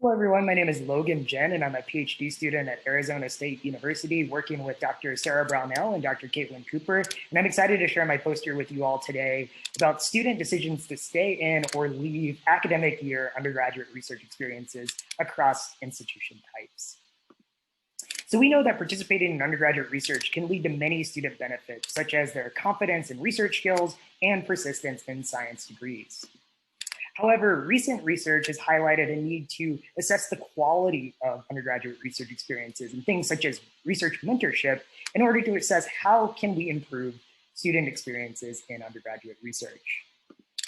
Hello, everyone. My name is Logan Gin, and I'm a PhD student at Arizona State University, working with Dr. Sarah Brownell and Dr. Caitlin Cooper. And I'm excited to share my poster with you all today about student decisions to stay in or leave academic year undergraduate research experiences across institution types. So we know that participating in undergraduate research can lead to many student benefits, such as their confidence in research skills and persistence in science degrees. However, recent research has highlighted a need to assess the quality of undergraduate research experiences and things such as research mentorship in order to assess how can we improve student experiences in undergraduate research.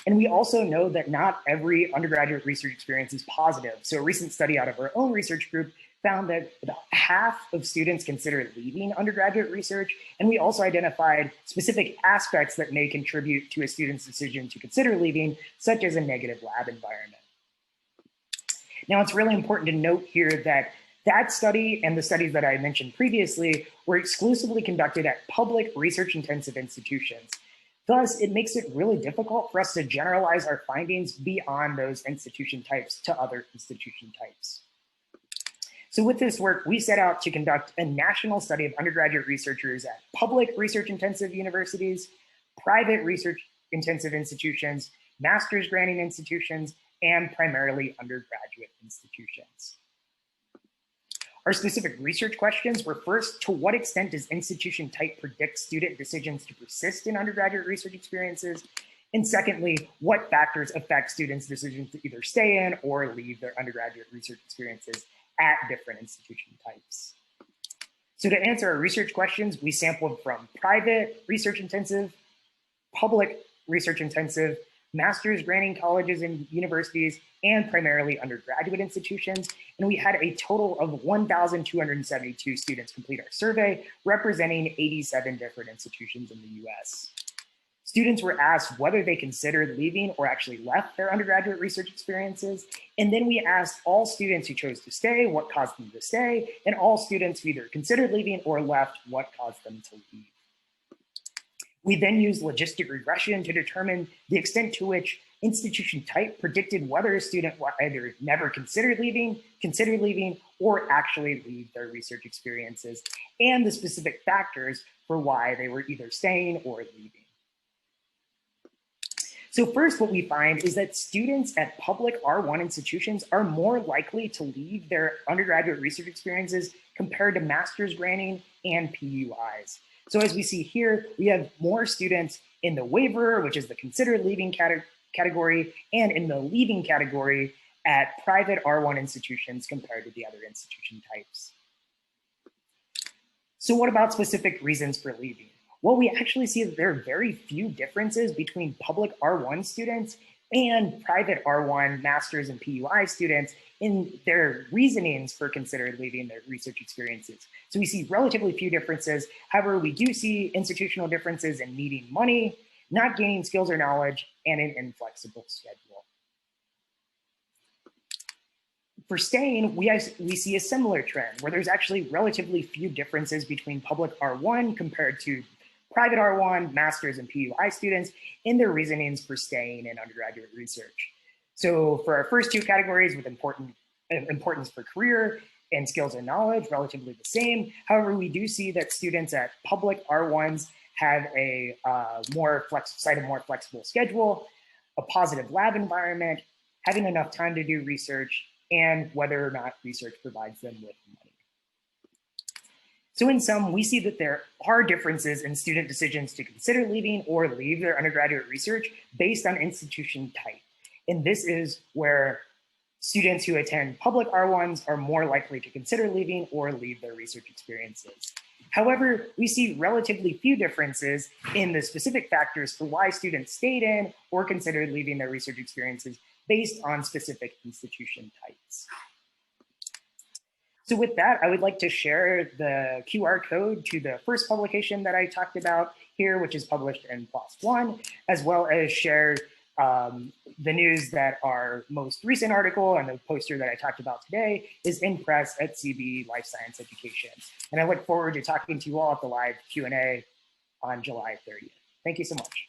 And we also know that not every undergraduate research experience is positive. So a recent study out of our own research group found that about half of students consider leaving undergraduate research. And we also identified specific aspects that may contribute to a student's decision to consider leaving, such as a negative lab environment. Now, it's really important to note here that that study and the studies that I mentioned previously were exclusively conducted at public research-intensive institutions. Thus, it makes it really difficult for us to generalize our findings beyond those institution types to other institution types. So with this work, we set out to conduct a national study of undergraduate researchers at public research-intensive universities, private research-intensive institutions, master's granting institutions, and primarily undergraduate institutions. Our specific research questions were first, to what extent does institution type predict student decisions to persist in undergraduate research experiences? And secondly, what factors affect students' decisions to either stay in or leave their undergraduate research experiences at different institution types? So to answer our research questions, we sampled from private research-intensive, public research-intensive, master's granting colleges and universities, and primarily undergraduate institutions. And we had a total of 1,272 students complete our survey, representing 87 different institutions in the US. Students were asked whether they considered leaving or actually left their undergraduate research experiences. And then we asked all students who chose to stay what caused them to stay, and all students who either considered leaving or left what caused them to leave. We then used logistic regression to determine the extent to which institution type predicted whether a student will either never consider leaving, or actually leave their research experiences, and the specific factors for why they were either staying or leaving. So first, what we find is that students at public R1 institutions are more likely to leave their undergraduate research experiences compared to master's granting and PUIs. So as we see here, we have more students in the waiver, which is the considered leaving category, and in the leaving category at private R1 institutions compared to the other institution types. So what about specific reasons for leaving? Well, we actually see that there are very few differences between public R1 students and private R1 master's and PUI students in their reasonings for considered leaving their research experiences. So we see relatively few differences. However, we do see institutional differences in needing money, not gaining skills or knowledge, and an inflexible schedule. For staying, we see a similar trend where there's actually relatively few differences between public R1 compared to private R1, master's, and PUI students in their reasonings for staying in undergraduate research. So for our first two categories with importance for career and skills and knowledge, relatively the same. However, we do see that students at public R1s have a more flexible schedule, a positive lab environment, having enough time to do research, and whether or not research provides them with money. So in sum, we see that there are differences in student decisions to consider leaving or leave their undergraduate research based on institution type. And this is where students who attend public R1s are more likely to consider leaving or leave their research experiences. However, we see relatively few differences in the specific factors for why students stayed in or considered leaving their research experiences based on specific institution types. So with that, I would like to share the QR code to the first publication that I talked about here, which is published in PLOS One, as well as share the news that our most recent article and the poster that I talked about today is in press at CB Life Science Education. And I look forward to talking to you all at the live Q&A on July 30th. Thank you so much.